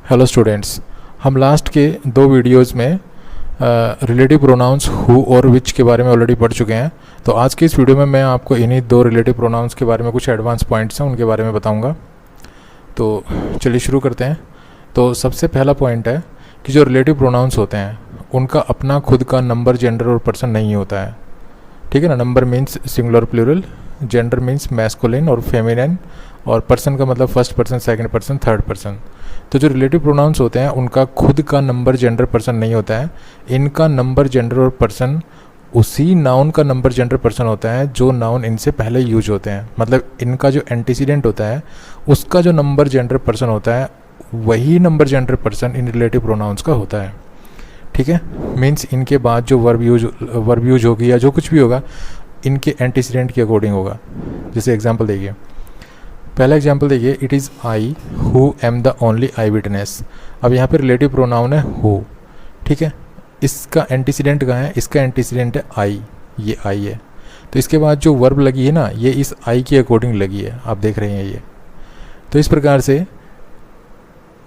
Hello students, हम last के दो वीडियोस में रिलेटिव प्रोनाउंस हु और विच के बारे में ऑलरेडी पढ़ चुके हैं। तो आज के इस वीडियो में मैं आपको इन्हीं दो रिलेटिव प्रोनाउंस के बारे में कुछ एडवांस पॉइंट्स हैं उनके बारे में बताऊंगा। तो चलिए शुरू करते हैं। तो सबसे पहला पॉइंट है कि जो रिलेटिव प्रोनाउंस होते हैं उनका अपना खुद का नंबर, जेंडर और पर्सन नहीं होता है। ठीक है ना। Number means singular plural, gender means masculine और फेमिनिन, और पर्सन का मतलब first person, second person, third person. तो जो रिलेटिव प्रोनाउंस होते हैं उनका खुद का नंबर, जेंडर, पर्सन नहीं होता है। इनका नंबर, जेंडर और पर्सन उसी नाउन का नंबर, जेंडर, पर्सन होता है जो नाउन इनसे पहले यूज होते हैं। मतलब इनका जो एंटीसीडेंट होता है उसका जो नंबर, जेंडर, पर्सन होता है वही number, gender, person in relative pronouns का होता है। ठीक है। मीन्स इनके बाद जो वर्ब यूज होगी या जो कुछ भी होगा इनके एंटीसीडेंट के अकॉर्डिंग होगा। जैसे एग्जांपल देखिए, पहला एग्जांपल देखिए, it is I who am the only I witness. अब यहाँ पे रिलेटिव प्रोनाउन है हु। ठीक है। इसका एंटीसीडेंट कहाँ है? इसका एंटीसीडेंट है आई, ये आई है। तो इसके बाद जो वर्ब लगी है ना, ये इस आई के अकॉर्डिंग लगी है, आप देख रहे हैं ये। तो इस प्रकार से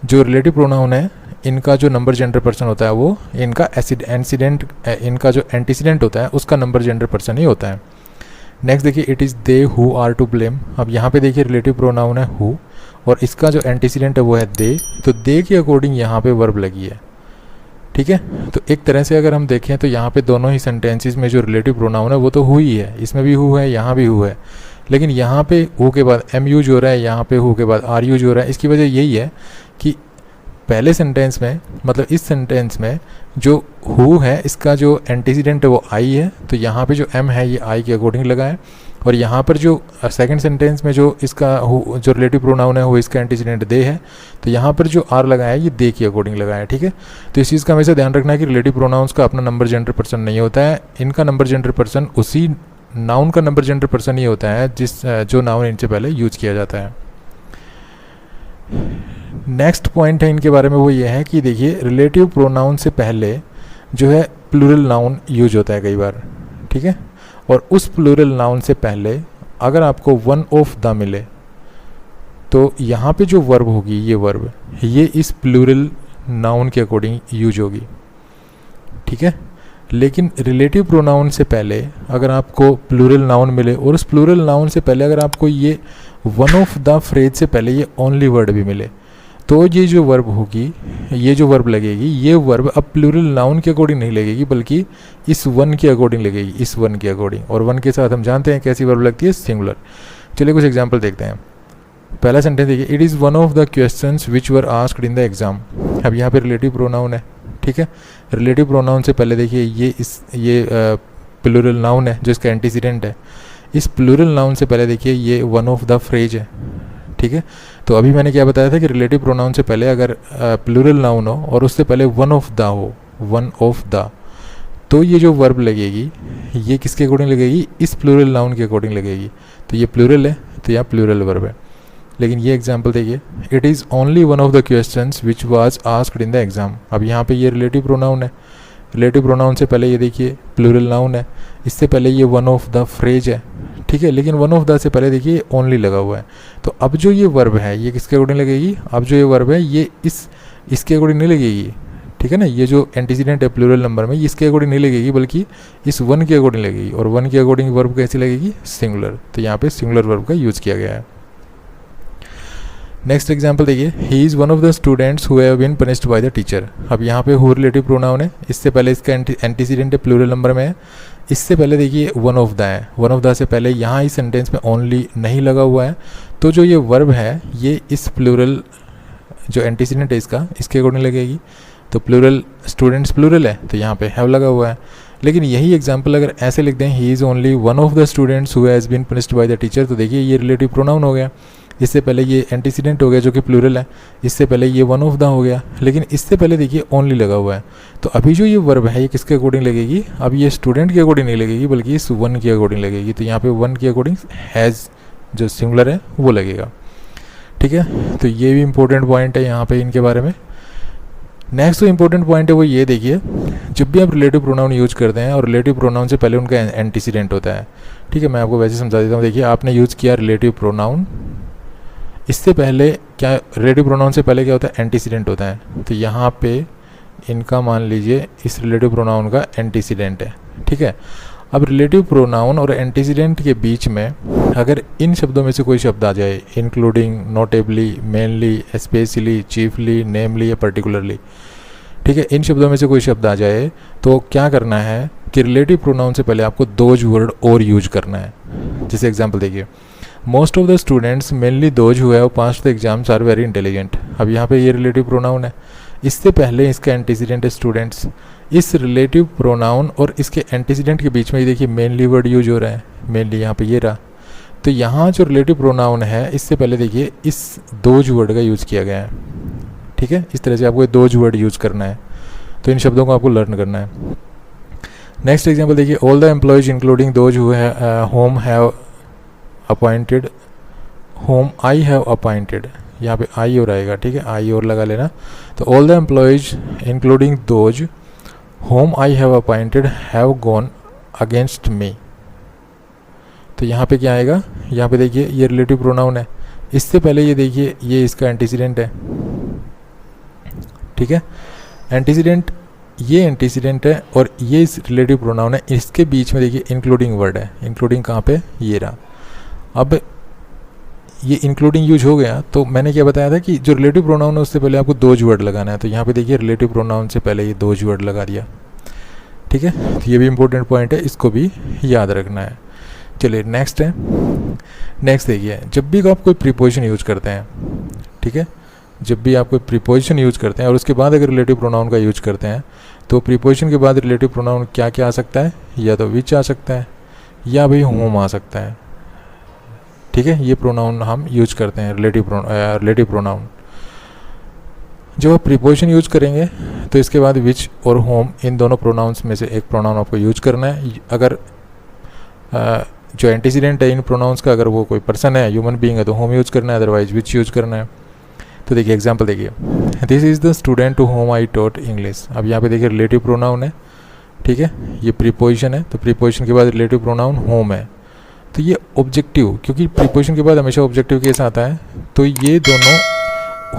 जो रिलेटिव प्रोनाउन है इनका जो नंबर, जेंडर, पर्सन होता है वो इनका इनका जो एंटीसीडेंट होता है उसका नंबर, जेंडर, पर्सन ही होता है। नेक्स्ट देखिए, it is they who are to blame. अब यहाँ पे देखिए रिलेटिव प्रोनाउन है हु और इसका जो एंटीसीडेंट है वो है दे। तो दे के अकॉर्डिंग यहाँ पे वर्ब लगी है। ठीक है। तो एक तरह से अगर हम देखें तो यहाँ पे दोनों ही सेंटेंसेस में जो रिलेटिव प्रोनाउन है वो तो हु ही है। इसमें भी हु है, यहाँ भी हु है। लेकिन यहाँ पे हु के बाद एम यूज हो रहा है, यहाँ पे हु के बाद आर यूज हो रहा है। इसकी वजह यही है कि पहले सेंटेंस में, मतलब इस सेंटेंस में जो हु है इसका जो एंटीसीडेंट है वो आई है। तो यहाँ पे जो एम है ये आई के अकॉर्डिंग लगा है। और यहाँ पर जो सेकंड सेंटेंस में जो इसका जो रिलेटिव प्रोनाउन है वो इसका एंटीसीडेंट दे है। तो यहाँ पर जो आर लगाया है ये दे के अकॉर्डिंग लगा है। ठीक है। तो इस चीज़ का हमेशा ध्यान रखना है कि रिलेटिव प्रोनाउंस का अपना नंबर, जेंडर, पर्सन नहीं होता है। इनका नंबर, जेंडर, पर्सन उसी नाउन का नंबर, जेंडर, पर्सन ही होता है जो नाउन इनसे पहले यूज किया जाता है। नेक्स्ट पॉइंट है इनके बारे में, वो ये है कि देखिए रिलेटिव प्रोनाउन से पहले जो है प्लूरल नाउन यूज होता है कई बार। ठीक है। और उस प्लूरल नाउन से पहले अगर आपको वन ऑफ द मिले तो यहाँ पे जो वर्ब होगी ये वर्ब ये इस प्लूरल नाउन के अकॉर्डिंग यूज होगी। ठीक है। लेकिन रिलेटिव प्रोनाउन से पहले अगर आपको प्लूरल नाउन मिले और उस प्लूरल नाउन से पहले अगर आपको ये वन ऑफ द फ्रेज से पहले ये ओनली वर्ड भी मिले तो ये जो वर्ब होगी, ये जो वर्ब लगेगी, ये वर्ब अब प्लूरल नाउन के अकॉर्डिंग नहीं लगेगी बल्कि इस वन के अकॉर्डिंग लगेगी, इस वन के अकॉर्डिंग। और वन के साथ हम जानते हैं कैसी वर्ब लगती है, सिंगुलर। चलिए कुछ एग्जांपल देखते हैं। पहला सेंटेंस देखिए, it is one of the questions which were asked in the exam. अब यहाँ पे रिलेटिव प्रोनाउन है। ठीक है। रिलेटिव प्रोनाउन से पहले देखिए ये प्लूरल नाउन है जो इसका एंटीसीडेंट है। इस प्लूरल नाउन से पहले देखिए ये वन ऑफ द फ्रेज है। ठीक है। तो अभी मैंने क्या बताया था कि रिलेटिव प्रोनाउन से पहले अगर प्लूरल नाउन हो और उससे पहले वन ऑफ द हो, वन ऑफ द, तो ये जो वर्ब लगेगी ये किसके अकॉर्डिंग लगेगी? इस प्लूरल नाउन के अकॉर्डिंग लगेगी। तो ये प्लूरल है तो यहाँ प्लूरल वर्ब है। लेकिन ये एग्जांपल देखिए, it is only one of the questions which was asked in the exam. अब यहाँ पे ये रिलेटिव प्रोनाउन है। रिलेटिव प्रोनाउन से पहले ये देखिए प्लूरल नाउन है, इससे पहले ये वन ऑफ द फ्रेज है। ठीक है। लेकिन वन ऑफ द से पहले देखिए ओनली लगा हुआ है। तो अब जो ये वर्ब है ये किसके अकॉर्डिंग लगेगी? अब जो ये वर्ब है ये इसके अकॉर्डिंग नहीं लगेगी। ठीक है ना। ये जो एंटीसीडेंट है प्लूरल नंबर में इसके अकॉर्डिंग नहीं लगेगी बल्कि इस वन के अकॉर्डिंग लगेगी। और वन के अकॉर्डिंग वर्ब कैसी लगेगी? सिंगुलर। तो यहाँ पे सिंगुलर वर्ब का यूज किया गया है। नेक्स्ट एग्जाम्पल देखिए, he is one of the students who have been punished by the teacher. अब यहाँ पे हु रिलेटिव प्रोनाउन है, इससे पहले इसका एंटीसीडेंट है प्लूरल नंबर में है। इससे पहले देखिए वन ऑफ द है, वन ऑफ द से पहले यहाँ इस सेंटेंस में ओनली नहीं लगा हुआ है। तो जो ये वर्ब है ये इस प्लूरल जो एंटीसीडेंट है इसके अकॉर्डिंग लगेगी। तो प्लूरल स्टूडेंट्स प्लूरल है तो यहाँ पे हैव लगा हुआ है। लेकिन यही एग्जाम्पल अगर ऐसे लिख दें, he is only one of the students who has been punished by the teacher, तो देखिए ये रिलेटिव प्रोनाउन हो गया। इससे पहले ये एंटीसीडेंट हो गया जो कि प्लूरल है, इससे पहले ये वन ऑफ द हो गया। लेकिन इससे पहले देखिए ओनली लगा हुआ है। तो अभी जो ये वर्ब है ये किसके अकॉर्डिंग लगेगी? अब ये स्टूडेंट के अकॉर्डिंग नहीं लगेगी बल्कि इस वन के अकॉर्डिंग लगेगी। तो यहाँ पे वन के अकॉर्डिंग हैज़ जो सिंगुलर है वो लगेगा। ठीक है। तो ये भी इंपॉर्टेंट पॉइंट है यहाँ पे इनके बारे में। नेक्स्ट जो इंपॉर्टेंट पॉइंट है वो ये देखिए, जब भी आप रिलेटिव प्रोनाउन यूज करते हैं और रिलेटिव प्रोनाउन से पहले उनका एंटीसीडेंट होता है। ठीक है। मैं आपको वैसे समझा देता हूँ। देखिए आपने यूज़ किया रिलेटिव प्रोनाउन, इससे पहले क्या, रिलेटिव प्रोनाउन से पहले क्या होता है, एंटीसीडेंट होता है। तो यहाँ पे इनका मान लीजिए इस रिलेटिव प्रोनाउन का एंटीसीडेंट है, ठीक है। अब रिलेटिव प्रोनाउन और एंटीसीडेंट के बीच में अगर इन शब्दों में से कोई शब्द आ जाए, including, notably, mainly, specially, chiefly, namely या पर्टिकुलरली, ठीक है, इन शब्दों में से कोई शब्द आ जाए तो क्या करना है कि रिलेटिव प्रोनाउन से पहले आपको दोज वर्ड और यूज करना है। जैसे एग्जांपल देखिए, most of the students mainly those who have passed the exams are very intelligent. अब यहाँ पे ये रिलेटिव प्रोनाउन है, इससे पहले इसका एंटीसीडेंट है स्टूडेंट्स। इस रिलेटिव प्रोनाउन और इसके एंटीसीडेंट के बीच में देखिए मेनली वर्ड यूज हो रहा है, मेनली यहाँ पे ये रहा। तो यहाँ जो रिलेटिव प्रोनाउन है इससे पहले देखिए इस दोज वर्ड का यूज़ किया गया है, ठीक है। इस तरह से आपको दोज वर्ड यूज़ करना है, तो इन शब्दों को आपको लर्न करना है। नेक्स्ट एग्जांपल देखिए, all the employees including those home have appointed, home I have appointed, यहाँ पे आई और आएगा, ठीक है, आई और लगा लेना। तो all the employees including those home I have appointed have gone against me. तो यहाँ पे क्या आएगा, यहाँ पे देखिए ये रिलेटिव प्रोनाउन है, इससे पहले ये देखिए ये इसका एंटीसीडेंट है, ठीक है। एंटीसीडेंट, ये एंटीसीडेंट है और ये इस रिलेटिव प्रोनाउन है, इसके बीच में देखिए इंक्लूडिंग वर्ड है। इंक्लूडिंग कहाँ पे, ये रहा। अब ये इंक्लूडिंग यूज हो गया, तो मैंने क्या बताया था कि जो रिलेटिव प्रोनाउन है उससे पहले आपको दोज वर्ड लगाना है। तो यहाँ पे देखिए रिलेटिव प्रोनाउन से पहले ये दोज वर्ड लगा दिया, ठीक है। तो ये भी इंपॉर्टेंट पॉइंट है, इसको भी याद रखना है। चलिए नेक्स्ट है, नेक्स्ट देखिए, जब भी आप कोई प्रीपोजिशन यूज करते हैं, ठीक है, जब भी आप कोई प्रीपोजिशन यूज करते हैं और उसके बाद अगर रिलेटिव प्रोनाउन का यूज करते हैं, तो प्रीपोजिशन के बाद रिलेटिव प्रोनाउन क्या क्या आ सकता है, या तो विच आ सकता है या भाई होम आ सकता है, ठीक है। ये प्रोनाउन हम यूज करते हैं, रिलेटिव प्रोनाउन। जब आप प्रीपोजिशन यूज करेंगे तो इसके बाद विच और होम, इन दोनों प्रोनाउंस में से एक प्रोनाउन आपको यूज करना है। अगर जो एंटीसीडेंट है इन प्रोनाउंस का, अगर वो कोई पर्सन है, ह्यूमन बीइंग है, तो होम यूज करना है, अदरवाइज विच यूज करना है। तो देखिए एग्जांपल देखिए, this is the student to whom I taught English. अब यहाँ पे देखिए रिलेटिव प्रोनाउन है, ठीक है, ये प्रीपोजिशन है, तो प्रीपोजिशन के बाद रिलेटिव प्रोनाउन होम है। तो ये ऑब्जेक्टिव, क्योंकि प्रीपोजिशन के बाद हमेशा ऑब्जेक्टिव केस आता है, तो ये दोनों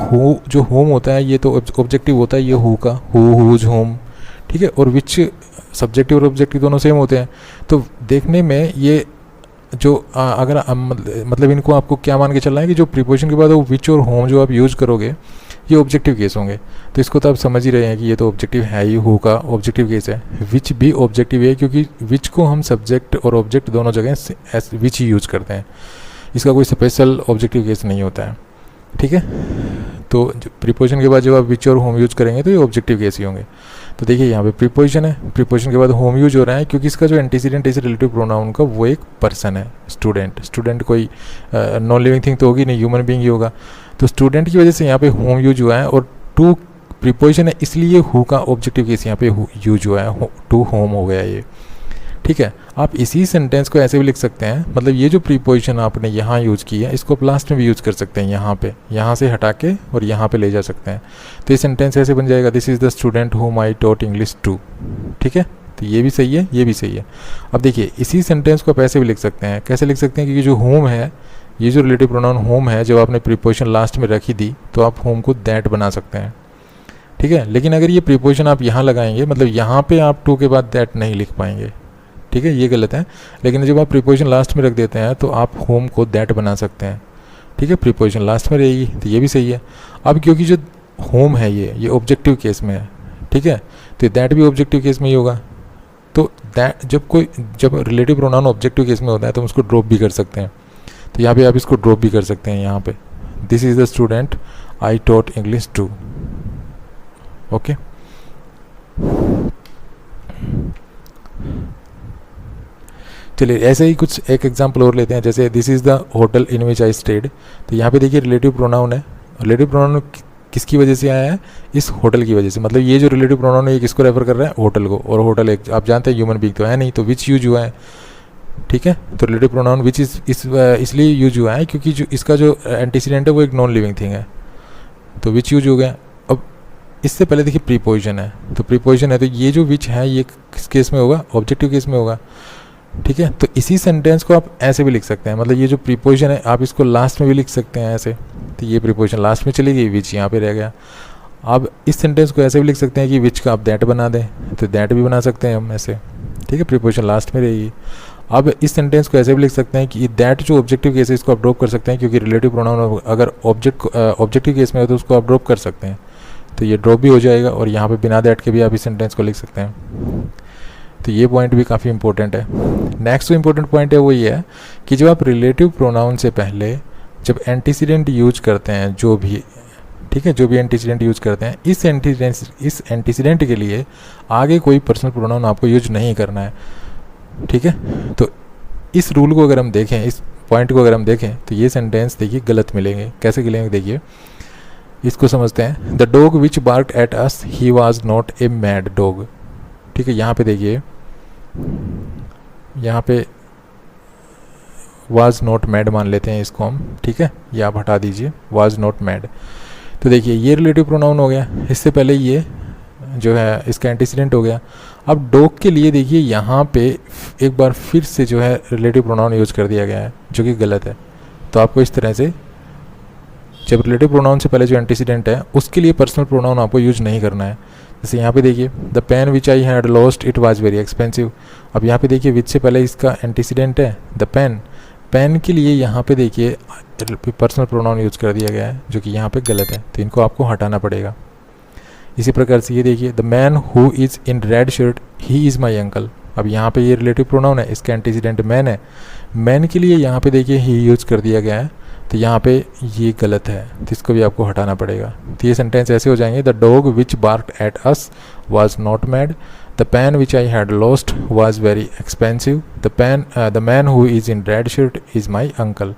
हु, जो होम होता है ये तो ऑब्जेक्टिव होता है, ये हु का, हुज होम, ठीक है। और विच सब्जेक्टिव और ऑब्जेक्टिव दोनों सेम होते हैं। तो देखने में ये जो अगर मतलब इनको आपको क्या मान के चलना है कि जो प्रीपोजिशन के बाद वो विच और होम जो आप यूज़ करोगे ये ऑब्जेक्टिव केस होंगे। तो इसको तो आप समझ ही रहे हैं कि ये तो ऑब्जेक्टिव है ही, हु का ऑब्जेक्टिव केस है। विच भी ऑब्जेक्टिव है, क्योंकि विच को हम सब्जेक्ट और ऑब्जेक्ट दोनों जगह विच ही यूज़ करते हैं, इसका कोई स्पेशल ऑब्जेक्टिव केस नहीं होता है, ठीक है। तो प्रीपोजिशन के बाद जब आप विच और होम यूज करेंगे तो ये ऑब्जेक्टिव केस ही होंगे। तो देखिए यहाँ पे प्रीपोजिशन है, प्रीपोजिशन के बाद होम यूज हो रहा है, क्योंकि इसका जो एंटीसीडेंट है इस रिलेटिव प्रोनाउन का वो एक पर्सन है, स्टूडेंट। स्टूडेंट कोई नॉन लिविंग थिंग तो होगी नहीं, ह्यूमन बीइंग ही होगा। तो स्टूडेंट की वजह से यहाँ पे होम यूज हुआ है, और टू प्रीपोजिशन है इसलिए हु का ऑब्जेक्टिव केस यहाँ पे यूज हुआ है, टू होम हो गया ये, ठीक है। आप इसी सेंटेंस को ऐसे भी लिख सकते हैं, मतलब ये जो प्रीपोजिशन आपने यहाँ यूज़ की है इसको आप लास्ट में भी यूज़ कर सकते हैं, यहाँ पे, यहाँ से हटा के और यहाँ पे ले जा सकते हैं। तो ये सेंटेंस ऐसे बन जाएगा, this is the student whom I taught English to, ठीक है। तो ये भी सही है, ये भी सही है। अब देखिए इसी सेंटेंस को आप ऐसे भी लिख सकते हैं, कैसे लिख सकते हैं, क्योंकि जो होम है, ये जो रिलेटिव प्रोनाउन होम है, जब आपने प्रीपोजिशन लास्ट में रखी दी तो आप होम को दैट बना सकते हैं, ठीक है। लेकिन अगर ये प्रीपोजिशन आप यहाँ लगाएंगे, मतलब यहाँ पे आप टू के बाद दैट नहीं लिख पाएंगे, ठीक है, ये गलत है। लेकिन जब आप प्रीपोजिशन लास्ट में रख देते हैं तो आप होम को दैट बना सकते हैं, ठीक है, प्रीपोजिशन लास्ट में रहेगी, तो ये भी सही है। अब क्योंकि जो होम है ये ऑब्जेक्टिव केस में है, ठीक है, तो दैट भी ऑब्जेक्टिव केस में ही होगा। तो दैट जब रिलेटिव प्रोनाउन ऑब्जेक्टिव केस में होता है तो हम उसको ड्रॉप भी कर सकते हैं। तो यहाँ पे आप इसको ड्रॉप भी कर सकते हैं, यहाँ पे this is the student I taught English to, okay. चलिए ऐसे ही कुछ एक एग्जांपल और लेते हैं, जैसे this is the hotel in which I stayed. तो यहाँ पे देखिए रिलेटिव प्रोनाउन है, रिलेटिव प्रोनाउन किसकी वजह से आया है, इस होटल की वजह से। मतलब ये जो रिलेटिव प्रोनाउन है ये किसको रेफर कर रहा है, होटल को, और होटल एक आप जानते हैं ह्यूमन बीइंग तो है नहीं, तो विच यूज हुआ है, ठीक है। तो रिलेटिव प्रोनाउन विच इसलिए यूज हुआ है क्योंकि जो इसका जो एंटीसीडेंट है वो एक नॉन लिविंग थिंग है, तो विच यूज हो गया। अब इससे पहले देखिए प्रीपोजिशन है, तो प्रीपोजिशन है, तो ये जो विच है ये किस केस में होगा, ऑब्जेक्टिव केस में होगा, ठीक है। तो इसी सेंटेंस को आप ऐसे भी लिख सकते हैं, मतलब ये जो प्रीपोजिशन है आप इसको लास्ट में भी लिख सकते हैं ऐसे, तो ये प्रीपोजिशन लास्ट में चली गई, विच यहाँ पे रह गया। अब इस सेंटेंस को ऐसे भी लिख सकते हैं कि विच का आप दैट बना दें, तो दैट भी बना सकते हैं हम ऐसे, ठीक है, प्रीपोजिशन लास्ट में रहेगी। अब इस सेंटेंस को ऐसे भी लिख सकते हैं कि दैट जो ऑब्जेक्टिव केस है इसको आप ड्रॉप कर सकते हैं, क्योंकि रिलेटिव प्रोनाउन अगर ऑब्जेक्टिव केस में हो तो उसको आप ड्रॉप कर सकते हैं, तो ये ड्रॉप भी हो जाएगा, और यहाँ पे बिना दैट के भी आप इस सेंटेंस को लिख सकते हैं। तो ये पॉइंट भी काफ़ी इंपॉर्टेंट है। नेक्स्ट जो इंपॉर्टेंट पॉइंट है वो ये है कि जब आप रिलेटिव प्रोनाउन से पहले जब एंटीसीडेंट यूज करते हैं, जो भी, ठीक है, जो भी एंटीसीडेंट यूज करते हैं, इस एंटीसीडेंट के लिए आगे कोई पर्सनल प्रोनाउन आपको यूज नहीं करना है, ठीक है। तो इस रूल को अगर हम देखें, इस पॉइंट को अगर हम देखें, तो ये सेंटेंस देखिए गलत मिलेंगे। कैसे मिलेंगे देखिए, इसको समझते हैं। The dog which barked at us he was not a mad dog, ठीक है। यहाँ पे देखिए, यहाँ पे वाज नॉट मैड मान लेते हैं इसको हम, ठीक है, ये आप हटा दीजिए, वाज नॉट मैड। तो देखिए ये रिलेटिव प्रोनाउन हो गया, इससे पहले ये जो है इसका एंटीसीडेंट हो गया। अब डॉग के लिए देखिए यहाँ पे एक बार फिर से जो है रिलेटिव प्रोनाउन यूज़ कर दिया गया है, जो कि गलत है। तो आपको इस तरह से जब रिलेटिव प्रोनाउन से पहले जो एंटीसीडेंट है उसके लिए पर्सनल प्रोनाउन आपको यूज नहीं करना है। जैसे यहाँ पे देखिए, the pen which I had lost it was very expensive. अब यहाँ पे देखिए विच से पहले इसका एंटीसीडेंट है द पेन, पेन के लिए यहाँ पे देखिए पर्सनल प्रोनाउन यूज कर दिया गया है, जो कि यहाँ पे गलत है, तो इनको आपको हटाना पड़ेगा। इसी प्रकार से ये देखिए, the man who is in red shirt he is my uncle. अब यहाँ पे ये रिलेटिव प्रोनाउन है, इसका एंटीसीडेंट मैन है, मैन के लिए यहाँ पे देखिए ही यूज कर दिया गया है, तो यहाँ पे ये गलत है, तो इसको भी आपको हटाना पड़ेगा। तो ये सेंटेंस ऐसे हो जाएंगे, the dog which barked at us was not mad, the pen which I had lost was very expensive, the man who is in red shirt is my uncle.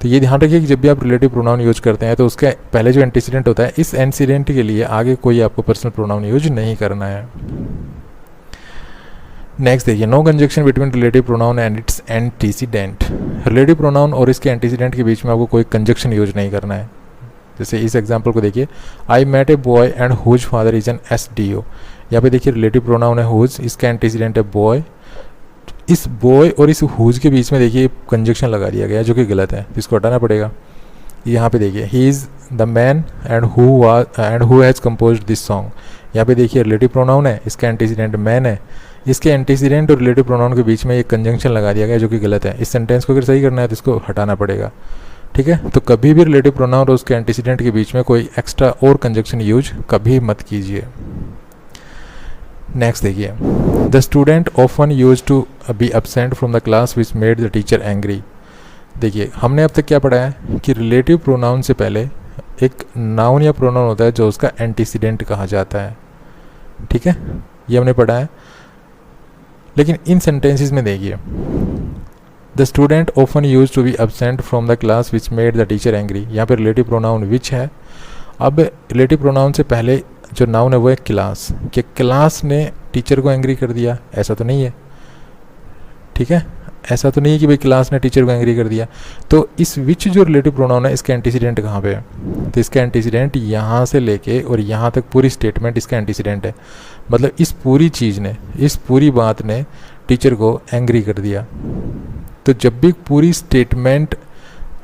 तो ये ध्यान रखिए कि जब भी आप रिलेटिव प्रोनाउन यूज करते हैं तो उसके पहले जो एंटीसीडेंट होता है, इस एंटीसीडेंट के लिए आगे कोई आपको पर्सनल प्रोनाउन यूज नहीं करना है। नेक्स्ट देखिए, no conjunction between relative pronoun and its antecedent. Relative pronoun और इसके एंटीसीडेंट के बीच में आपको कोई कंजक्शन यूज नहीं करना है। जैसे इस एग्जांपल को देखिए, I met a boy and whose father is an SDO। यहाँ पे देखिए रिलेटिव प्रोनाउन है हुज, इसका एंटीसीडेंट है बॉय। इस बॉय और इस हुज के बीच में देखिए कंजक्शन लगा दिया गया है, जो कि गलत है, इसको हटाना पड़ेगा। यहाँ पे देखिए, he is the man and who has composed this song. यहाँ पे देखिए रिलेटिव प्रोनाउन है, इसका एंटीसीडेंट मैन है, इसके एंटीसीडेंट और रिलेटिव प्रोनाउन के बीच में एक कंजंक्शन लगा दिया गया, जो कि गलत है। इस सेंटेंस को अगर सही करना है तो इसको हटाना पड़ेगा, ठीक है। तो कभी भी रिलेटिव प्रोनाउन और उसके एंटीसीडेंट के बीच में कोई एक्स्ट्रा और कंजंक्शन यूज कभी मत कीजिए। नेक्स्ट देखिए, the student often use to be absent from the class which made the teacher angry. देखिए हमने अब तक क्या पढ़ा है कि रिलेटिव प्रोनाउन से पहले एक नाउन या प्रोनाउन होता है जो उसका एंटीसीडेंट कहा जाता है, ठीक है, ये हमने पढ़ा है। लेकिन इन सेंटेंसेस में देखिए, the student often use to be absent from the class which made the teacher angry. यहाँ पे रिलेटिव प्रोनाउन विच है। अब रिलेटिव प्रोनाउन से पहले जो नाउन है वो है क्लास, कि क्लास ने टीचर को एंग्री कर दिया, ऐसा तो नहीं है, ठीक है, ऐसा तो नहीं है कि भाई क्लास ने टीचर को एंग्री कर दिया। तो इस विच जो रिलेटिव प्रोनाउन है इसका एंटीसीडेंट कहाँ पे है, तो इसका एंटीसीडेंट यहाँ से लेके और यहाँ तक पूरी स्टेटमेंट इसका एंटीसीडेंट है। मतलब इस पूरी चीज़ ने, इस पूरी बात ने टीचर को एंग्री कर दिया। तो जब भी पूरी स्टेटमेंट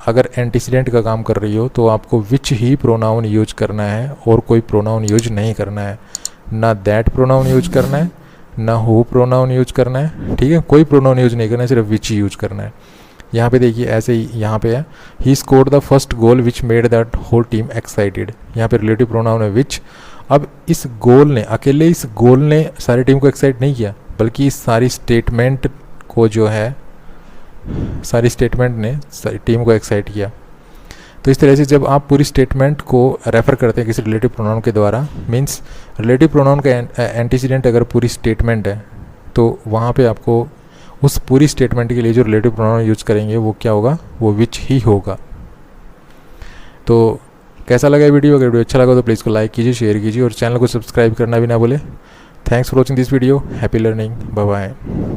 अगर एंटीसीडेंट का काम कर रही हो तो आपको विच ही प्रोनाउन यूज करना है और कोई प्रोनाउन यूज नहीं करना है, ना दैट प्रोनाउन यूज करना है, ना हु प्रोनाउन यूज करना है, ठीक है, कोई प्रोनाउन यूज नहीं करना है, सिर्फ विच ही यूज करना है। यहाँ पे देखिए ऐसे ही यहाँ पे है, he scored the first goal which made that whole team excited. यहाँ पे रिलेटिव प्रोनाउन है विच। अब इस गोल ने, अकेले इस गोल ने सारी टीम को एक्साइट नहीं किया, बल्कि इस सारी स्टेटमेंट को जो है, सारी स्टेटमेंट ने सारी टीम को एक्साइट किया। तो इस तरह से जब आप पूरी स्टेटमेंट को रेफर करते हैं किसी रिलेटिव प्रोनाउन के द्वारा, मींस रिलेटिव प्रोनाउन का एंटीसीडेंट अगर पूरी स्टेटमेंट है तो वहाँ पे आपको उस पूरी स्टेटमेंट के लिए जो रिलेटिव प्रोनाउन यूज करेंगे वो क्या होगा, वो विच ही होगा। तो कैसा लगा वीडियो? अगर वीडियो अच्छा लगा तो प्लीज़ को लाइक कीजिए, शेयर कीजिए और चैनल को सब्सक्राइब करना भी ना भूलें। Thanks for watching this video. Happy learning. Bye bye.